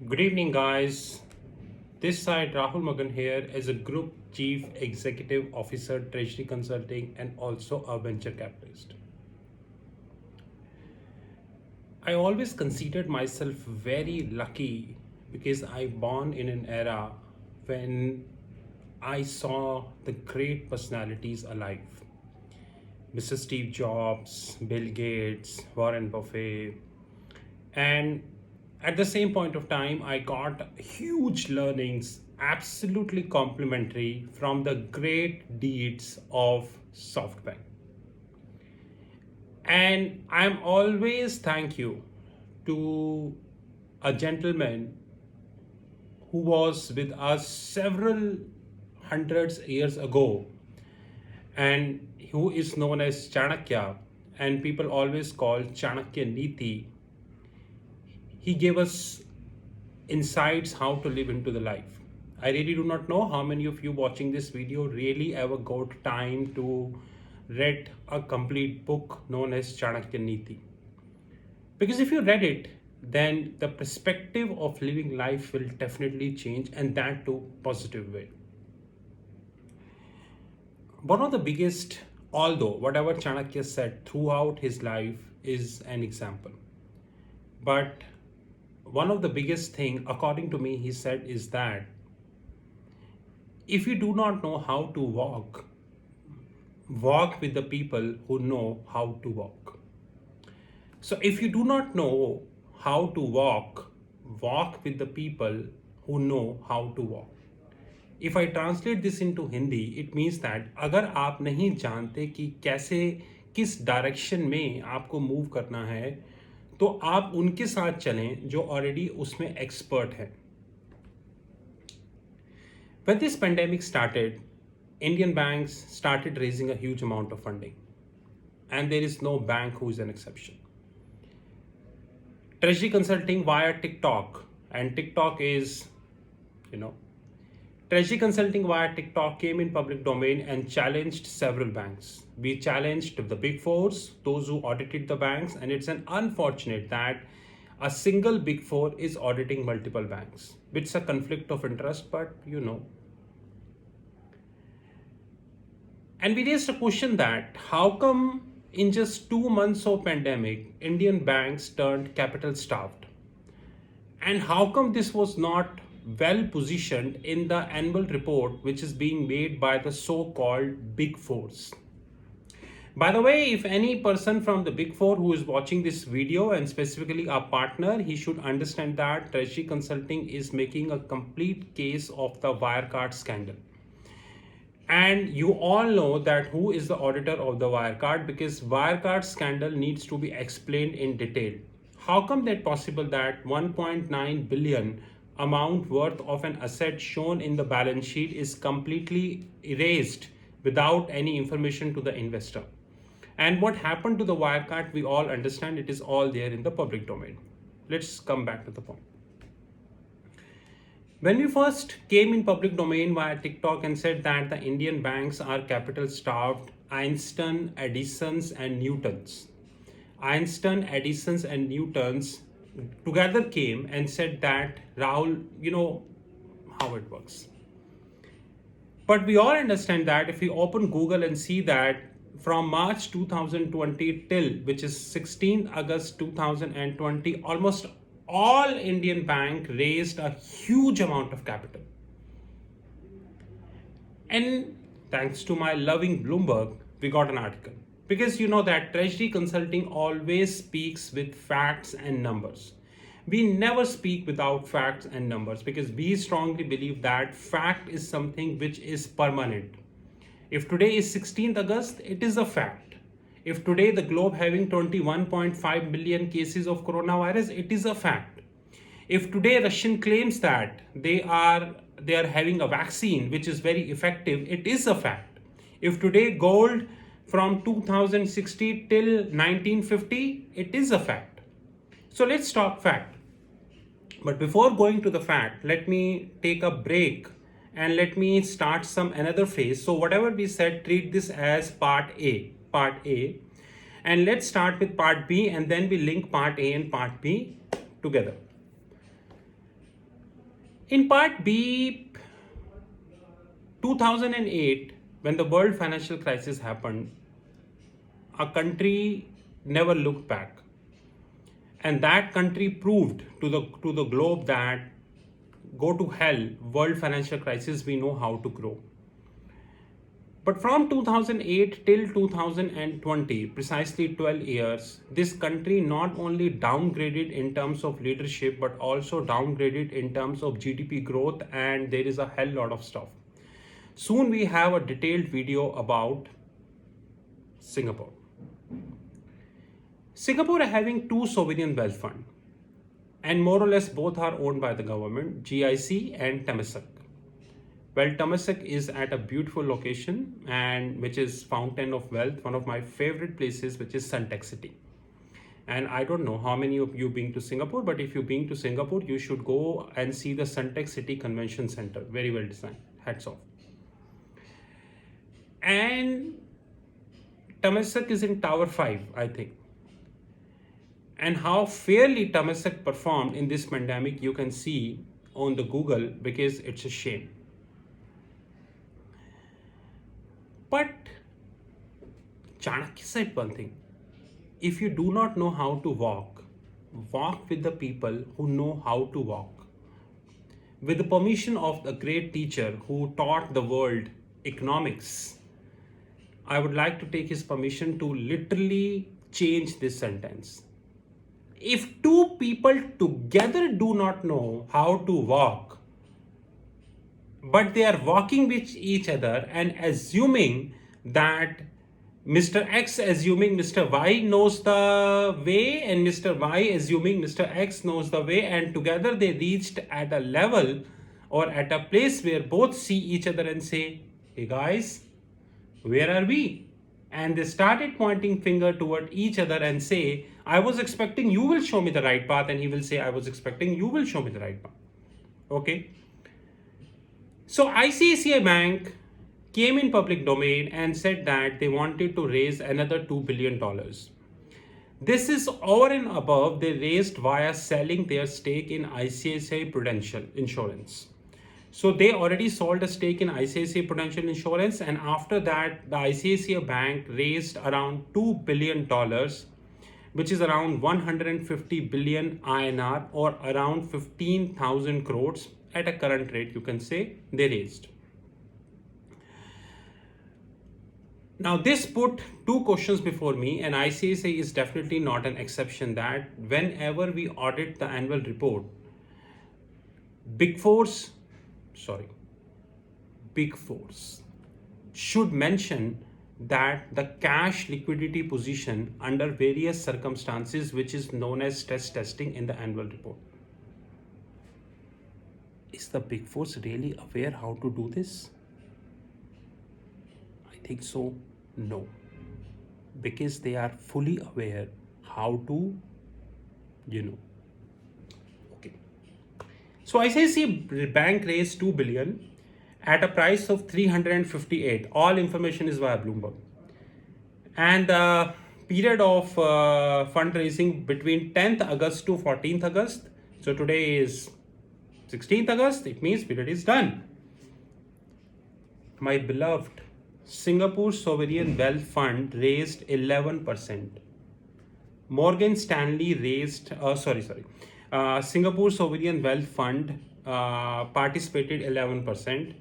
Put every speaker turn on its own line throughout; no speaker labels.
Good evening, guys. This side Rahul Magan here as a Group Chief Executive Officer, Treasury Consulting, and also a venture capitalist. I always considered myself very lucky because I born in an era when I saw the great personalities alive. Mr. Steve Jobs, Bill Gates, Warren Buffett, and at the same point of time I got huge learnings absolutely complimentary from the great deeds of SoftBank. And I'm always thank you to a gentleman who was with us several hundreds years ago and who is known as Chanakya, and people always call Chanakya Niti. He gave us insights how to live into the life. I really do not know how many of you watching this video really ever got time to read a complete book known as Chanakya Niti. Because if you read it, then the perspective of living life will definitely change, and that too positive way. One of the biggest, although whatever Chanakya said throughout his life is an example, but one of the biggest thing according to me he said is that if you do not know how to walk, walk with the people who know how to walk. So if you do not know how to walk, walk with the people who know how to walk. If I translate this into Hindi, it means that अगर आप नहीं जानते कि कैसे किस direction में आपको move करना है, तो आप उनके साथ चलें जो ऑलरेडी उसमें एक्सपर्ट हैं. When this pandemic started, Indian banks started raising a huge amount of funding, and there is no bank who is an exception. Treasury Consulting via TikTok, and TikTok is, Treasury Consulting via TikTok came in public domain and challenged several banks. We challenged the big fours, those who audited the banks, and it's an unfortunate that a single big four is auditing multiple banks. It's a conflict of interest, but And we raised a question that how come in just 2 months of pandemic, Indian banks turned capital starved? And how come this was not well positioned in the annual report which is being made by the so-called big fours? By the way, if any person from the big four who is watching this video and specifically our partner, he should understand that Treasury Consulting is making a complete case of the Wirecard scandal. And you all know that who is the auditor of the Wirecard, because Wirecard scandal needs to be explained in detail. How come that possible that 1.9 billion amount worth of an asset shown in the balance sheet is completely erased without any information to the investor? And what happened to the Wirecard, we all understand, it is all there in the public domain. Let's come back to the point. When we first came in public domain via TikTok and said that the Indian banks are capital starved, Einstein, Edison's and Newton's together came and said that, Rahul, you know how it works. But we all understand that if we open Google and see that from March 2020 till, which is 16th August 2020, almost all Indian bank raised a huge amount of capital. And thanks to my loving Bloomberg, we got an article. Because you know that Treasury Consulting always speaks with facts and numbers. We never speak without facts and numbers because we strongly believe that fact is something which is permanent. If today is 16th August, it is a fact. If today the globe having 21.5 million cases of coronavirus, it is a fact. If today Russian claims that they are having a vaccine which is very effective, it is a fact. If today gold from 2060 till 1950, it is a fact. So let's talk fact. But before going to the fact, let me take a break and let me start some another phase. So whatever we said, treat this as part A. And let's start with part B, and then we link part A and part B together. In part B, 2008, when the world financial crisis happened, a country never looked back. And that country proved to the globe that go to hell, world financial crisis, we know how to grow. But from 2008 till 2020, precisely 12 years, this country not only downgraded in terms of leadership, but also downgraded in terms of GDP growth, and there is a hell lot of stuff. Soon we have a detailed video about Singapore. Singapore are having two sovereign wealth fund, and more or less both are owned by the government, GIC and Temasek. Well, Temasek is at a beautiful location, and which is Fountain of Wealth, one of my favorite places, which is Suntec City. And I don't know how many of you been to Singapore, but if you've been to Singapore, you should go and see the Suntec City Convention Center. Very well designed. Hats off. And Temasek is in Tower 5, I think. And how fairly Temasek performed in this pandemic, you can see on the Google, because it's a shame. But Chanakya said one thing: if you do not know how to walk, walk with the people who know how to walk. With the permission of the great teacher who taught the world economics, I would like to take his permission to literally change this sentence. If two people together do not know how to walk, but they are walking with each other and assuming that Mr. X assuming Mr. Y knows the way, and Mr. Y assuming Mr. X knows the way, and together they reached at a level or at a place where both see each other and say, hey guys, where are we? And they started pointing finger toward each other and say, I was expecting you will show me the right path, and he will say, I was expecting you will show me the right path. Okay. So ICICI Bank came in public domain and said that they wanted to raise another $2 billion. This is over and above they raised via selling their stake in ICICI Prudential Insurance. So they already sold a stake in ICICI Prudential Insurance, and after that, the ICICI Bank raised around $2 billion, which is around 150 billion INR, or around 15,000 crores at a current rate, you can say, they raised. Now, this put two questions before me, and ICICI is definitely not an exception, that whenever we audit the annual report, Big Fours should mention that the cash liquidity position under various circumstances, which is known as stress testing in the annual report. Is the Big Fours really aware how to do this? I think so, no. Because they are fully aware how to, Okay. So ICICI Bank raised 2 billion at a price of 358. All information is via Bloomberg. And the period of fundraising between 10th August to 14th August. So today is 16th August, it means period is done. My beloved Singapore Sovereign Wealth Fund raised 11%. Morgan Stanley raised, Singapore Sovereign Wealth Fund participated 11%.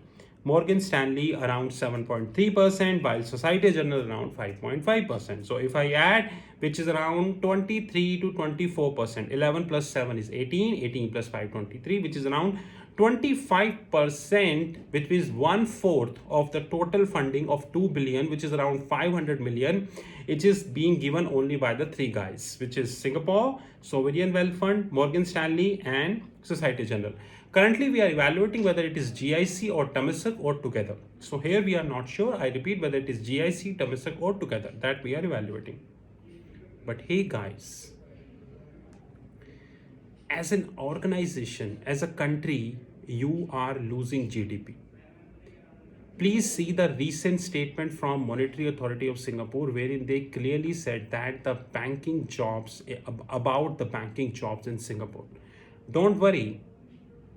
Morgan Stanley around 7.3%, while Societe Generale around 5.5%. So if I add, which is around 23 to 24%, 11 plus 7 is 18, 18 plus 5, 23, which is around 25%, which is 1/4 of the total funding of 2 billion, which is around 500 million. It is being given only by the three guys, which is Singapore Sovereign Wealth Fund, Morgan Stanley, and Societe Generale. Currently, we are evaluating whether it is GIC or Temasek or together. So here we are not sure. I repeat, whether it is GIC, Temasek, or together. That we are evaluating. But hey guys, as an organization, as a country, you are losing GDP. Please see the recent statement from Monetary Authority of Singapore, wherein they clearly said that about the banking jobs in Singapore. Don't worry,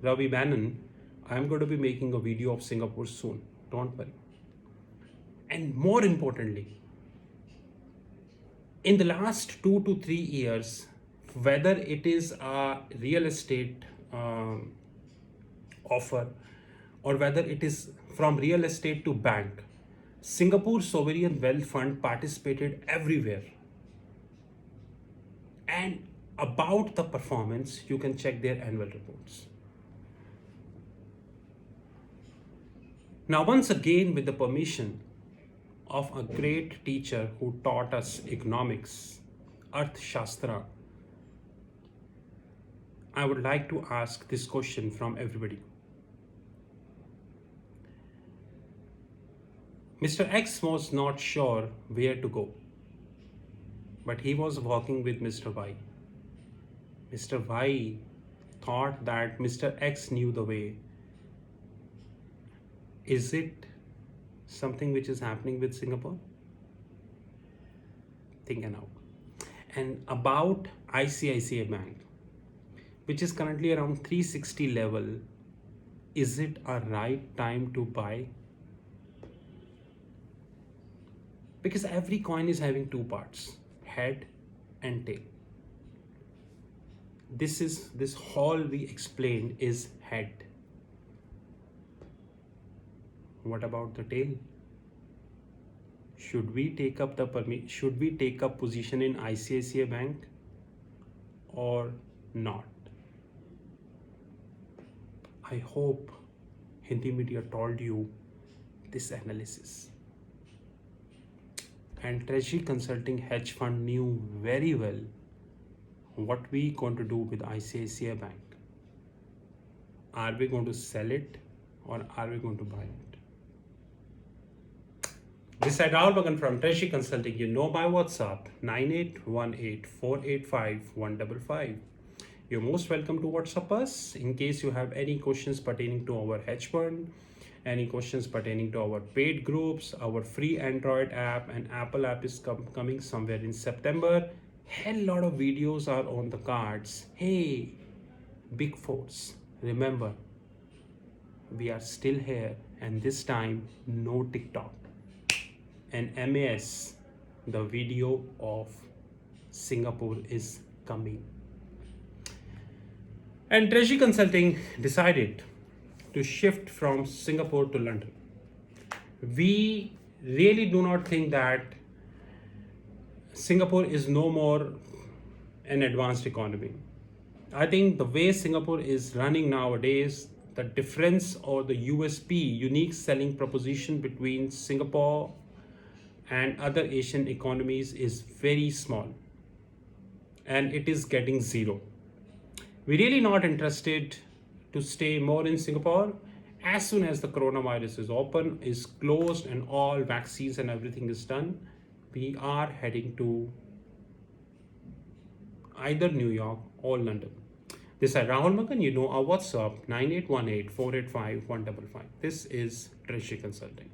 Ravi Bannon, I'm going to be making a video of Singapore soon. Don't worry. And more importantly, in the last 2 to 3 years, whether it is a real estate offer or whether it is from real estate to bank, Singapore Sovereign Wealth Fund participated everywhere. And about the performance, you can check their annual reports. Now, once again, with the permission of a great teacher who taught us economics, Arthashastra, I would like to ask this question from everybody. Mr. X was not sure where to go, but he was walking with Mr. Y. Mr. Y thought that Mr. X knew the way. Is it something which is happening with Singapore? Think it out. And about ICICI Bank, which is currently around 360 level, is it a right time to buy? Because every coin is having two parts, head and tail. This whole we explained is head. What about the tail? Should we take up position in ICICI Bank or not? I hope Hindi media told you this analysis. And Treasury Consulting Hedge Fund knew very well what we going to do with ICICI Bank. Are we going to sell it or are we going to buy it? This is Rahul Bhagan from Treasury Consulting. You know my WhatsApp 9818485155. You're most welcome to WhatsApp us in case you have any questions pertaining to our hedge fund, any questions pertaining to our paid groups, our free Android app, and Apple app is coming somewhere in September. Hell lot of videos are on the cards. Hey, Big Force, remember, we are still here, and this time no TikTok. And MAS, the video of Singapore is coming. And Treasury Consulting decided to shift from Singapore to London. We really do not think that Singapore is no more an advanced economy. I think the way Singapore is running nowadays, the difference or the USP, unique selling proposition between Singapore and other Asian economies is very small, and it is getting zero. We're really not interested to stay more in Singapore. As soon as the coronavirus is closed and all vaccines and everything is done, we are heading to either New York or London. This is Rahul Bhagan. You know our WhatsApp 9818485155. This is Treasury Consulting.